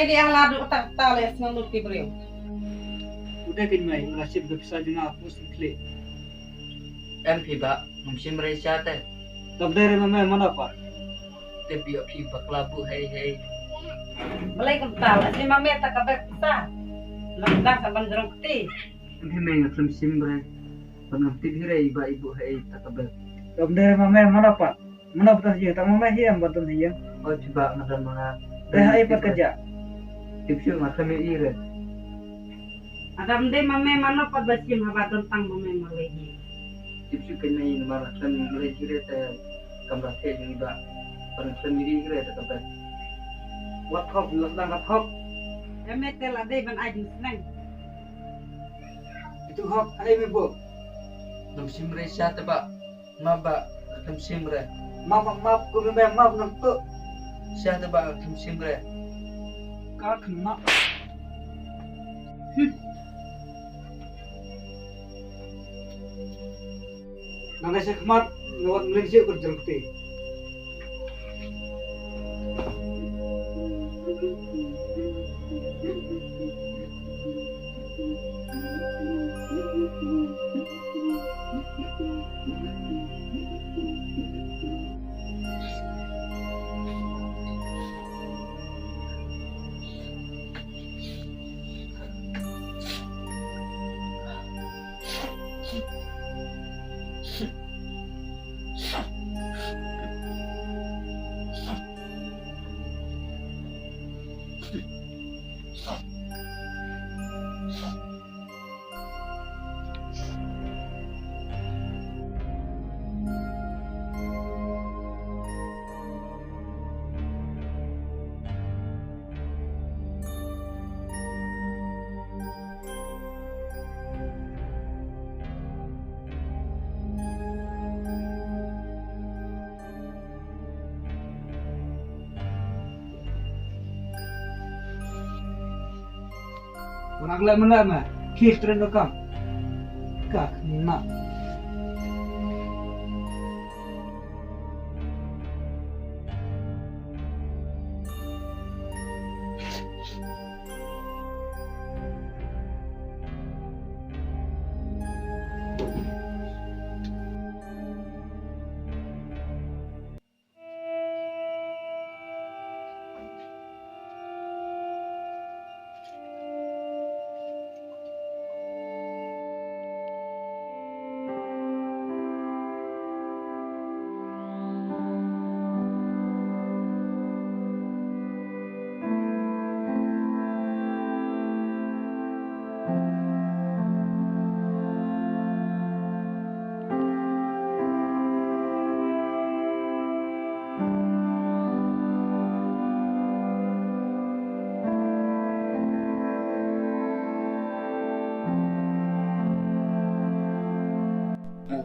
Ay di alado tak tales ng lupi brio. Udah kin mai nasib bisa juna aku sikle. Em phi ba mumsim Malaysia te Tabdere mama mana pa? te bi phi ba klabu hey Balay kong talas ni mameta ka bekta. Lamdang sa banderong ti. em mai ngam sim bre pangam ti bhire iba ibu hey takabel Tabdere mama mana pa? Mana betas je tak mama hiam batun hiam. oh phi ba ngam mga Dah ai pat kerja. tipsu ngam ire Adam de mame mano pa basim habaton tang mame malehi. tipsu kenai ngam ngam Malaysia te kamra te iba pangam ire takabel Wat hop ladang kat hop. Emete la de ban ajus nang. Itu hop ai me bo. mumsim Malaysia te ba maba mumsim re Map ku me map nang tu. sia te ba mumsim re Ka kena. Nang saya kemat lewat Malaysia kerja bukti. Menagla mana mah? Kis tren kam. Ka kena.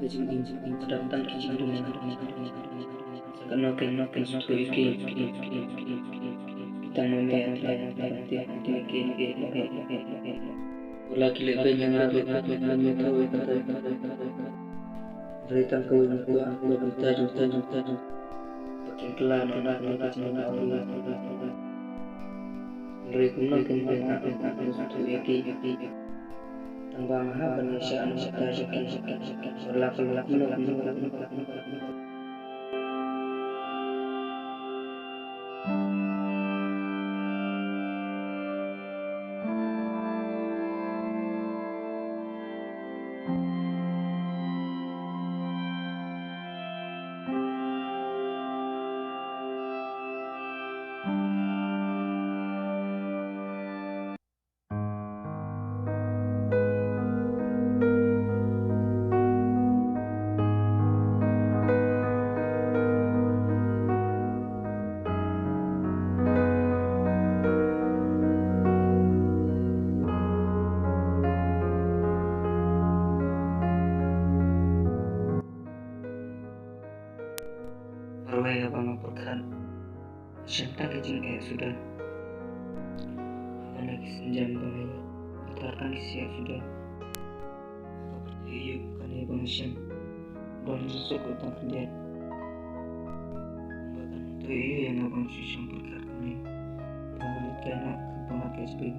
jing terdapat kecil dengan karena tu iki kita membayar lagi lebih yang ada tahu berita kau kita juta pakai kelan mereka nak tu iki tambang apa nisaan berlaku Perwaya pengaporkan cinta kecil sudah lagi senjam bahaya utarakan siap sudah iya bukan ya bangsian dan sesuatu tak terjadi bahkan itu iya yang abang susah berkat kami balik ke anak istri.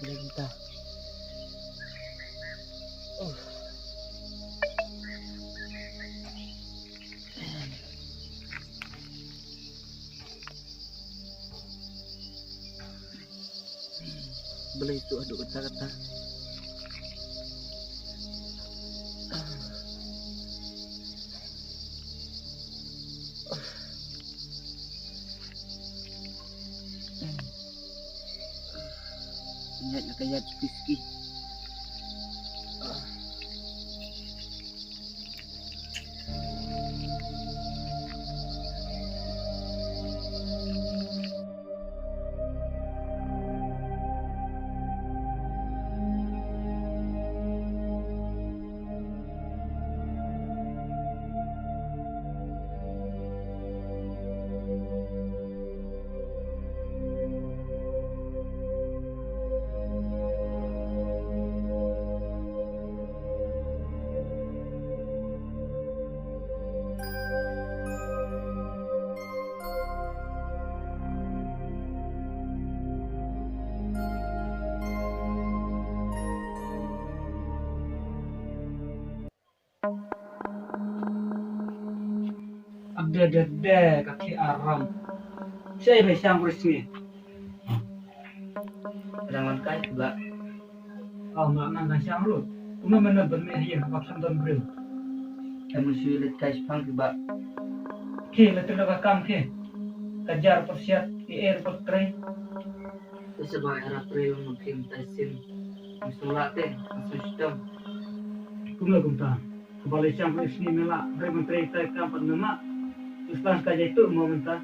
Perintah. Beli itu aduk kata-kata. Ingat kayak whiskey. Ada kaki aram. Saya bisa bersih. Rangan kai juga. Oh, makna ngasang lu. Uma mana bermehir maksud dan beri. Kamu sulit kai sepang juga. Ki letu lega kam ki. Kejar persiap di airport train. Sesuai arah trail mungkin tasim. Musulah teh, musuh sistem. Kuma gumta. Kembali siang bersih melak. Beri menteri tay kam penemak. Islam saja itu mau minta.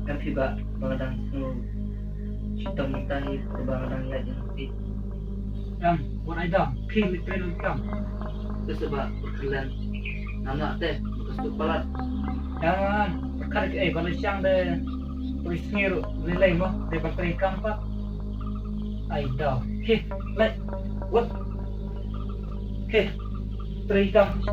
Tapi ba bagadang semua kita mintahi bagadang ya nanti. Yang buat aja, pilih train kam. Terus ba berkelan nama teh bekas tu palat. Jangan perkara kalau siang deh tulis ngiru nilai mah deh pakai kampak. Aida, he, like what? He, teri kam,